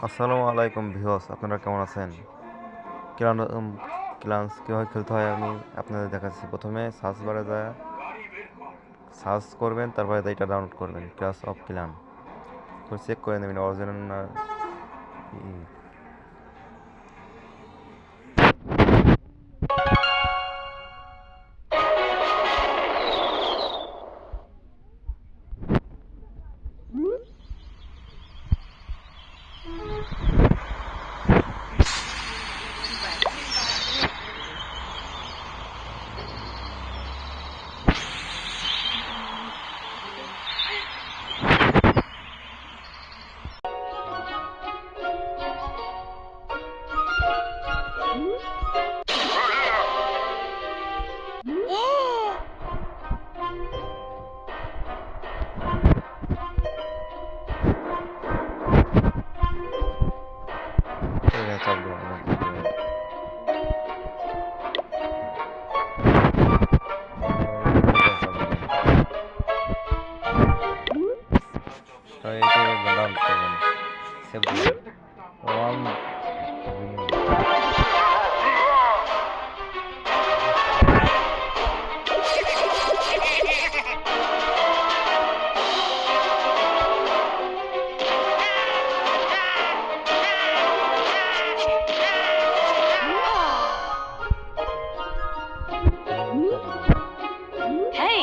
আসসালামু আলাইকুম ভিউয়ার্স, আপনারা কেমন আছেন? ক্লান ক্লান্স কীভাবে খেলতে হয় আমি আপনাদের দেখাচ্ছি। প্রথমে সার্চ বারে যায় সার্চ করবেন, তারপরে এটা ডাউনলোড করবেন, ক্লাস অফ ক্লান। তো চেক করে নেবেন অরিজিনাল না। এখানে চাপ দেবেন, এইটা ডাউনলোড করবেন, সেভ দিবেন। One Hey!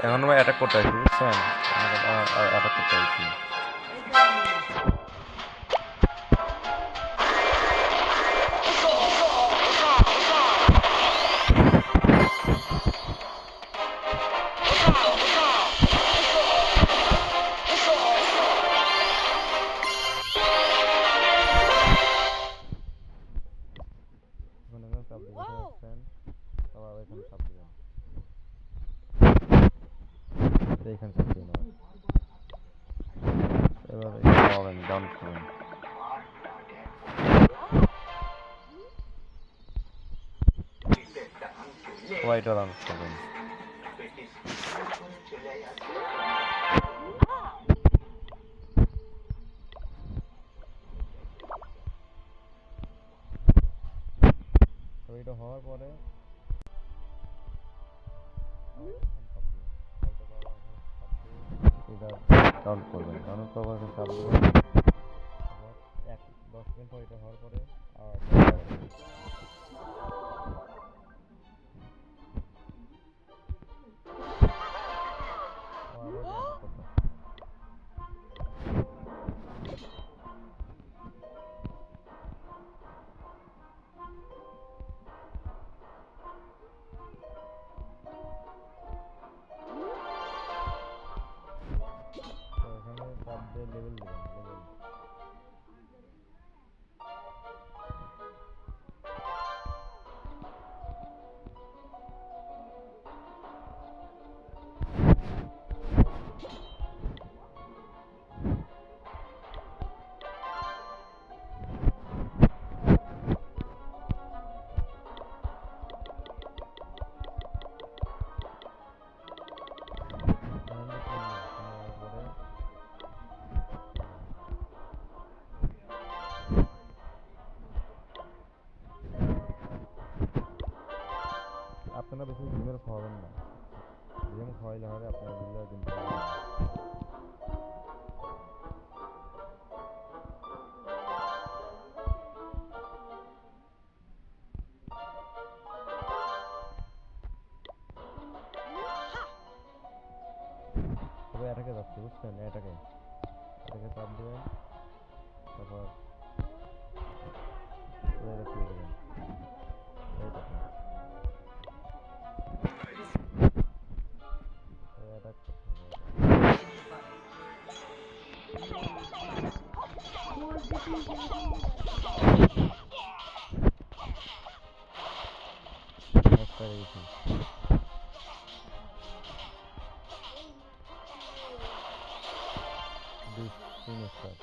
এখন ভাই অ্যাটাক করতে হয়েছি, বুঝছেন? অ্যাটাক করতে হয়েছি। এখানে চাপ দিবেন, বুঝছেন? আবার এখানে চাপ দিবেন, এইখানে চাপ দিবেন। এবার পাবেন, ডাউনলোড করবেন। সবাই এটা ডাউনলোড করবেন। তো এটা হওয়ার পরে এটা ডাউনলোড করবেন, ডাউনলোড করার পরে চাপ দেবেন। আবার 10 সেকেন্ড পর এটা হওয়ার পরে আর এখানে চাপ দিয়ে লেভেল দিবেন, লেভেল। আপনারা বেশি গেমের খাওয়াবেন না, গেম খাওয়াইলে হবে আপনার বিল্লার কিন্তু সবাই এটাকে যাচ্ছে, বুঝছেন? এটাকে চাপ দেবেন, তারপর এটা খুলে দেবেন, এইটাকে এটা করতে হবে। This semester.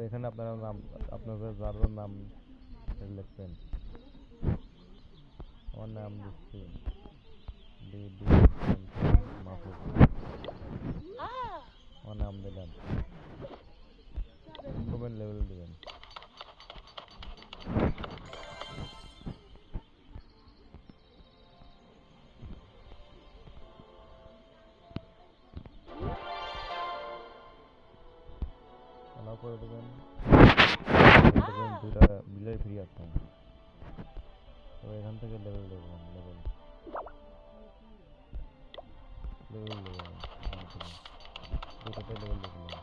এখানে আপনারা নাম, আপনাদের যার যার নাম লিখবেন। আমার নাম দিচ্ছি ডিডি মাহফুজ, আমার নাম দিলাম, কমেন্ট লেভেল দিবেন। অ্যালাউ করে দেবেন। দেখবেন দুইটা বিলাই ফ্রি আছে, তো এখান থেকে লেভেল দেবেন, লেভেল লেভেল দেবেন এখান থেকে, দুটোতে লেভেল দেখলাম।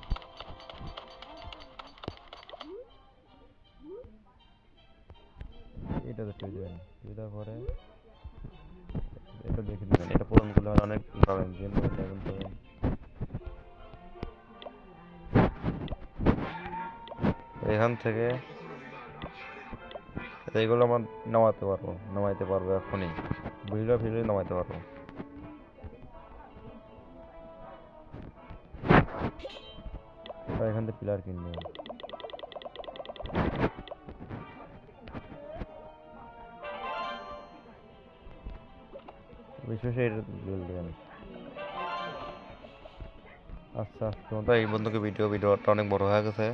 এটাতে টুই দেবেন, টুই দেওয়ার পরে এটা দেখে নেবেন, এটা পূরণ করলে অনেক পাবেন, গেম লেভেল পাবেন। এখান থেকে এইগুলো আমার নামাইতে পারবো এখনই, ভিডিও ফিরে নামাইতে পারবো। এখান থেকে প্লেয়ার কিনবেন, বিশেষ এটা দেবেন। আচ্ছা, তোমাদের এই বন্ধুকে ভিডিওটা অনেক বড় হয়ে গেছে।